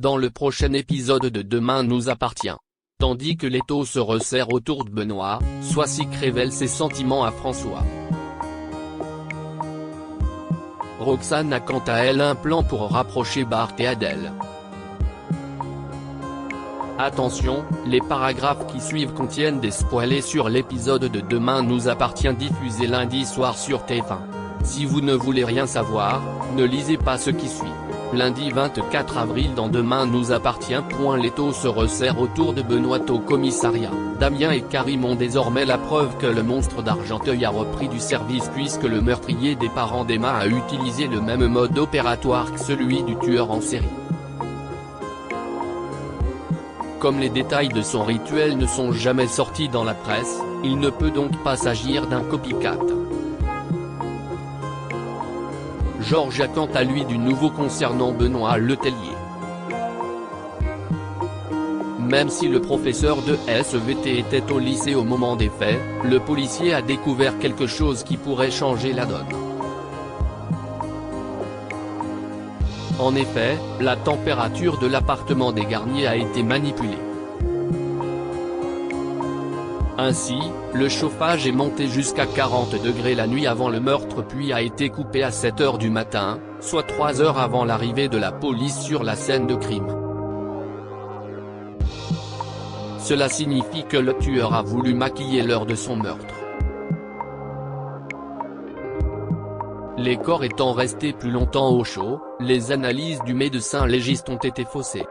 dans le prochain épisode de Demain nous appartient. Tandis que l'étau se resserre autour de Benoît, Soisic révèle ses sentiments à François. Roxane a quant à elle un plan pour rapprocher Bart et Adèle. Attention, les paragraphes qui suivent contiennent des spoilers sur l'épisode de Demain nous appartient diffusé lundi soir sur TF1. Si vous ne voulez rien savoir, ne lisez pas ce qui suit. Lundi 24 avril dans Demain nous appartient. L'étau se resserre autour de Benoît au commissariat. Damien et Karim ont désormais la preuve que le monstre d'Argenteuil a repris du service puisque le meurtrier des parents d'Emma a utilisé le même mode opératoire que celui du tueur en série. Comme les détails de son rituel ne sont jamais sortis dans la presse, il ne peut donc pas s'agir d'un copycat. Georges a quant à lui du nouveau concernant Benoît Letellier. Même si le professeur de SVT était au lycée au moment des faits, le policier a découvert quelque chose qui pourrait changer la donne. En effet, la température de l'appartement des Garnier a été manipulée. Ainsi, le chauffage est monté jusqu'à 40 degrés la nuit avant le meurtre puis a été coupé à 7 h du matin, soit 3 heures avant l'arrivée de la police sur la scène de crime. Cela signifie que le tueur a voulu maquiller l'heure de son meurtre. Les corps étant restés plus longtemps au chaud, les analyses du médecin légiste ont été faussées.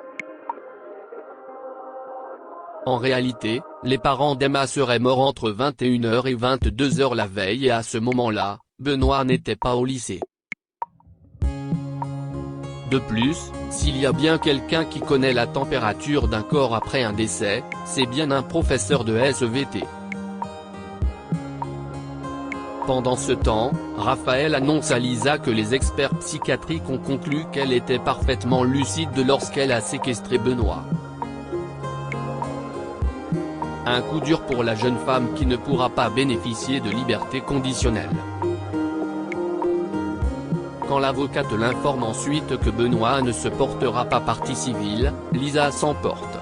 En réalité, les parents d'Emma seraient morts entre 21 h et 22 h la veille et à ce moment-là, Benoît n'était pas au lycée. De plus, s'il y a bien quelqu'un qui connaît la température d'un corps après un décès, c'est bien un professeur de SVT. Pendant ce temps, Raphaël annonce à Lisa que les experts psychiatriques ont conclu qu'elle était parfaitement lucide lorsqu'elle a séquestré Benoît. Un coup dur pour la jeune femme qui ne pourra pas bénéficier de liberté conditionnelle. Quand l'avocate l'informe ensuite que Benoît ne se portera pas partie civile, Lisa s'emporte.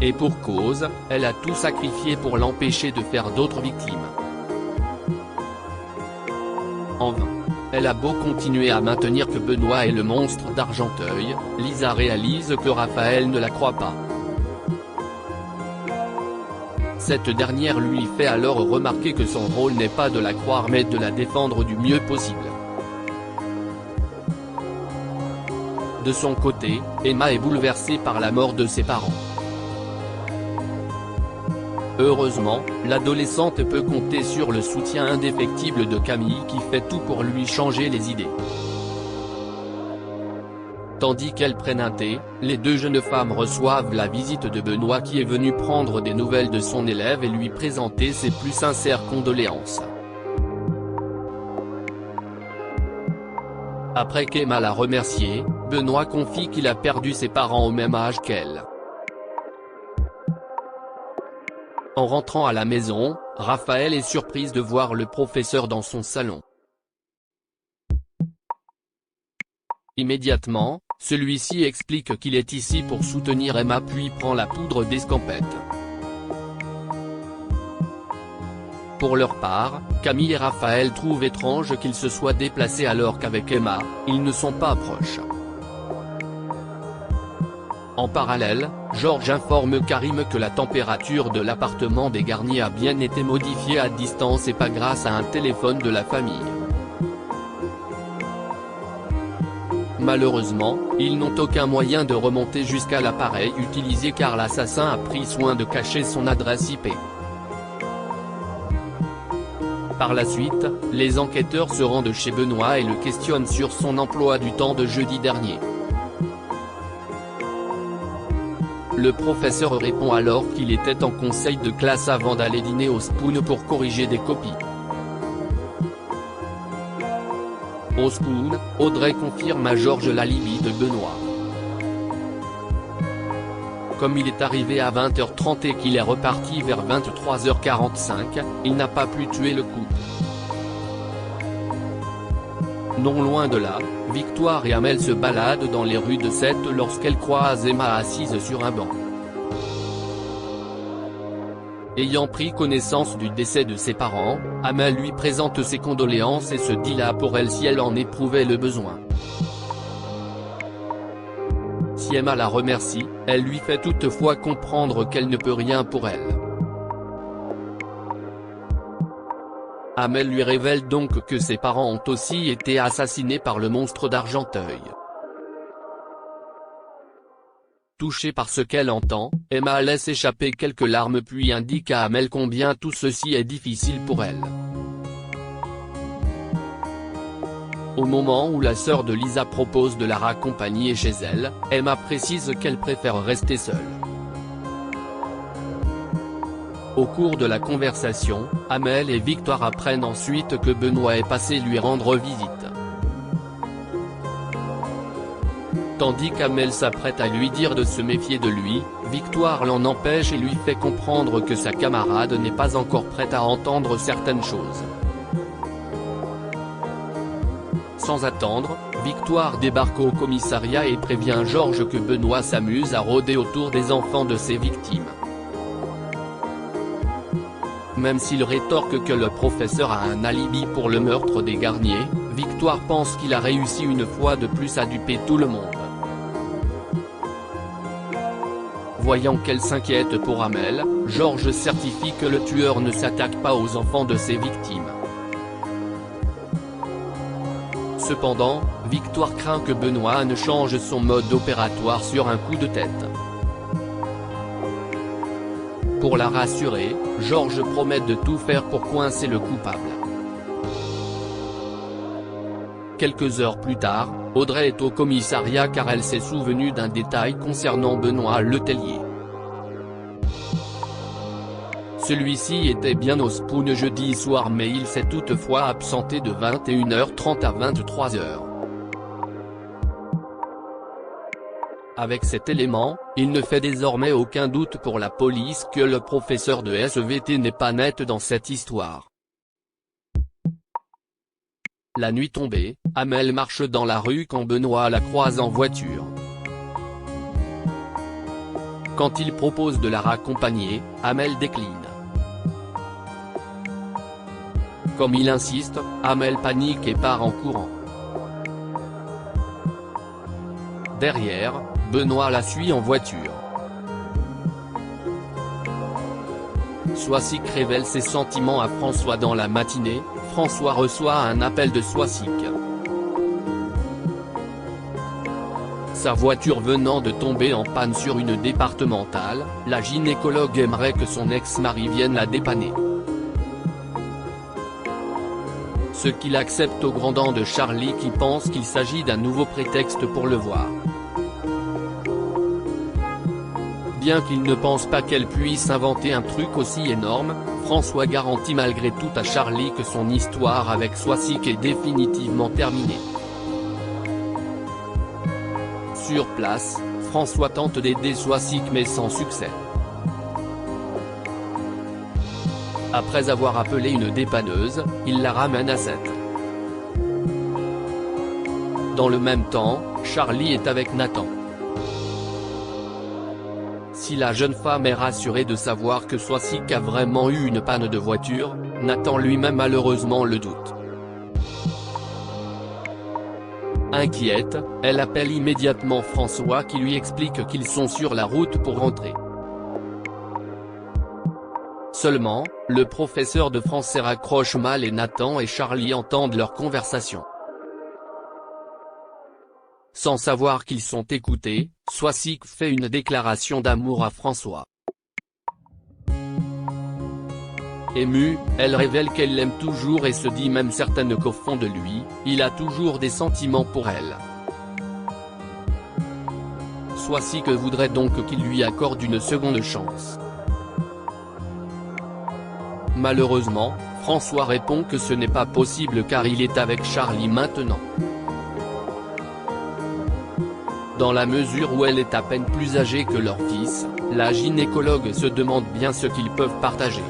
Et pour cause, elle a tout sacrifié pour l'empêcher de faire d'autres victimes. En vain. Elle a beau continuer à maintenir que Benoît est le monstre d'Argenteuil, Lisa réalise que Raphaël ne la croit pas. Cette dernière lui fait alors remarquer que son rôle n'est pas de la croire mais de la défendre du mieux possible. De son côté, Emma est bouleversée par la mort de ses parents. Heureusement, l'adolescente peut compter sur le soutien indéfectible de Camille qui fait tout pour lui changer les idées. Tandis qu'elles prennent un thé, les deux jeunes femmes reçoivent la visite de Benoît qui est venu prendre des nouvelles de son élève et lui présenter ses plus sincères condoléances. Après qu'Emma l'a remercié, Benoît confie qu'il a perdu ses parents au même âge qu'elle. En rentrant à la maison, Raphaël est surprise de voir le professeur dans son salon. Immédiatement, celui-ci explique qu'il est ici pour soutenir Emma puis prend la poudre d'escampette. Pour leur part, Camille et Raphaël trouvent étrange qu'il se soit déplacé alors qu'avec Emma, ils ne sont pas proches. En parallèle, Georges informe Karim que la température de l'appartement des Garnier a bien été modifiée à distance et pas grâce à un téléphone de la famille. Malheureusement, ils n'ont aucun moyen de remonter jusqu'à l'appareil utilisé car l'assassin a pris soin de cacher son adresse IP. Par la suite, les enquêteurs se rendent chez Benoît et le questionnent sur son emploi du temps de jeudi dernier. Le professeur répond alors qu'il était en conseil de classe avant d'aller dîner au Spoon pour corriger des copies. Au Spoon, Audrey confirme à Georges l'alibi de Benoît. Comme il est arrivé à 20h30 et qu'il est reparti vers 23h45, il n'a pas pu tuer le couple. Non loin de là, Victoire et Amel se baladent dans les rues de Sète lorsqu'elles croisent Emma assise sur un banc. Ayant pris connaissance du décès de ses parents, Amel lui présente ses condoléances et se dit là pour elle si elle en éprouvait le besoin. Si Emma la remercie, elle lui fait toutefois comprendre qu'elle ne peut rien pour elle. Amel lui révèle donc que ses parents ont aussi été assassinés par le monstre d'Argenteuil. Touchée par ce qu'elle entend, Emma laisse échapper quelques larmes puis indique à Amel combien tout ceci est difficile pour elle. Au moment où la sœur de Lisa propose de la raccompagner chez elle, Emma précise qu'elle préfère rester seule. Au cours de la conversation, Amel et Victoire apprennent ensuite que Benoît est passé lui rendre visite. Tandis qu'Amel s'apprête à lui dire de se méfier de lui, Victoire l'en empêche et lui fait comprendre que sa camarade n'est pas encore prête à entendre certaines choses. Sans attendre, Victoire débarque au commissariat et prévient Georges que Benoît s'amuse à rôder autour des enfants de ses victimes. Même s'il rétorque que le professeur a un alibi pour le meurtre des Garnier, Victoire pense qu'il a réussi une fois de plus à duper tout le monde. Voyant qu'elle s'inquiète pour Amel, Georges certifie que le tueur ne s'attaque pas aux enfants de ses victimes. Cependant, Victoire craint que Benoît ne change son mode opératoire sur un coup de tête. Pour la rassurer, Georges promet de tout faire pour coincer le coupable. Quelques heures plus tard, Audrey est au commissariat car elle s'est souvenue d'un détail concernant Benoît Letellier. Celui-ci était bien au Spoon jeudi soir mais il s'est toutefois absenté de 21h30 à 23h. Avec cet élément, il ne fait désormais aucun doute pour la police que le professeur de SVT n'est pas net dans cette histoire. La nuit tombée, Amel marche dans la rue quand Benoît la croise en voiture. Quand il propose de la raccompagner, Amel décline. Comme il insiste, Amel panique et part en courant. Derrière, Benoît la suit en voiture. Soisic révèle ses sentiments à François dans la matinée, François reçoit un appel de Soisic. Sa voiture venant de tomber en panne sur une départementale, la gynécologue aimerait que son ex-mari vienne la dépanner. Ce qu'il accepte au grand dam de Charlie qui pense qu'il s'agit d'un nouveau prétexte pour le voir. Bien qu'il ne pense pas qu'elle puisse inventer un truc aussi énorme, François garantit malgré tout à Charlie que son histoire avec Soisic est définitivement terminée. Sur place, François tente d'aider Soisic mais sans succès. Après avoir appelé une dépanneuse, il la ramène à Sète. Dans le même temps, Charlie est avec Nathan. Si la jeune femme est rassurée de savoir que Soisic a vraiment eu une panne de voiture, Nathan lui-même malheureusement le doute. Inquiète, elle appelle immédiatement François qui lui explique qu'ils sont sur la route pour rentrer. Seulement, le professeur de français raccroche mal et Nathan et Charlie entendent leur conversation. Sans savoir qu'ils sont écoutés, Soisic fait une déclaration d'amour à François. Émue, elle révèle qu'elle l'aime toujours et se dit même certaine qu'au fond de lui, il a toujours des sentiments pour elle. Soisic voudrait donc qu'il lui accorde une seconde chance. Malheureusement, François répond que ce n'est pas possible car il est avec Charlie maintenant. Dans la mesure où elle est à peine plus âgée que leur fils, la gynécologue se demande bien ce qu'ils peuvent partager.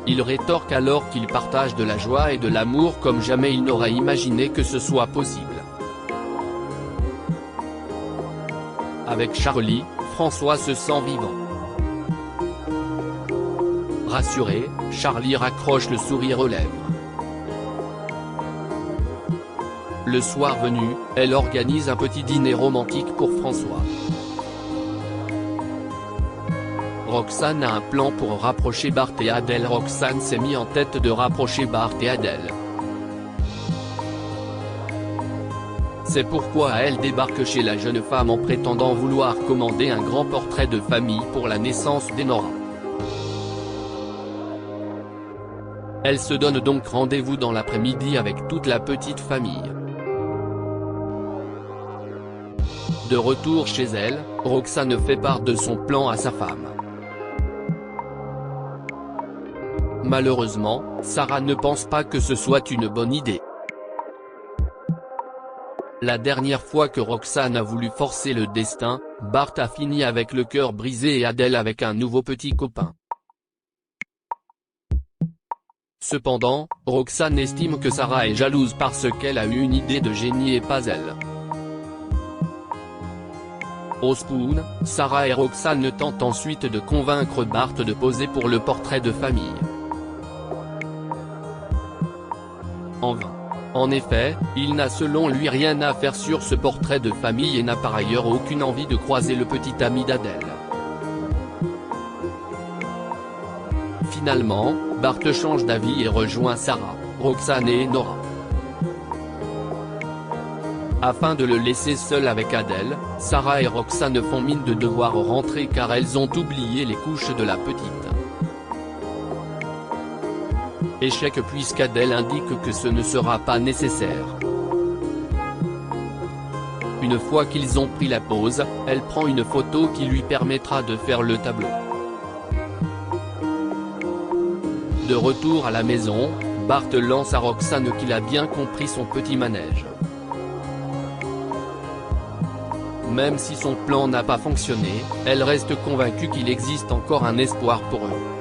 Il rétorque alors qu'il partage de la joie et de l'amour comme jamais il n'aurait imaginé que ce soit possible. Avec Charlie, François se sent vivant. Rassuré, Charlie raccroche le sourire aux lèvres. Le soir venu, elle organise un petit dîner romantique pour François. Roxane a un plan pour rapprocher Bart et Adèle. Roxane s'est mis en tête de rapprocher Bart et Adèle. C'est pourquoi elle débarque chez la jeune femme en prétendant vouloir commander un grand portrait de famille pour la naissance d'Enora. Elle se donne donc rendez-vous dans l'après-midi avec toute la petite famille. De retour chez elle, Roxane fait part de son plan à sa femme. Malheureusement, Sarah ne pense pas que ce soit une bonne idée. La dernière fois que Roxane a voulu forcer le destin, Bart a fini avec le cœur brisé et Adèle avec un nouveau petit copain. Cependant, Roxane estime que Sarah est jalouse parce qu'elle a eu une idée de génie et pas elle. Au spoon, Sarah et Roxane tentent ensuite de convaincre Bart de poser pour le portrait de famille. En vain. En effet, il n'a selon lui rien à faire sur ce portrait de famille et n'a par ailleurs aucune envie de croiser le petit ami d'Adèle. Finalement, Bart change d'avis et rejoint Sarah, Roxane et Enora. Afin de le laisser seul avec Adèle, Sarah et Roxane font mine de devoir rentrer car elles ont oublié les couches de la petite. Échec puisqu'Adèle indique que ce ne sera pas nécessaire. Une fois qu'ils ont pris la pause, elle prend une photo qui lui permettra de faire le tableau. De retour à la maison, Bart lance à Roxane qu'il a bien compris son petit manège. Même si son plan n'a pas fonctionné, elle reste convaincue qu'il existe encore un espoir pour eux.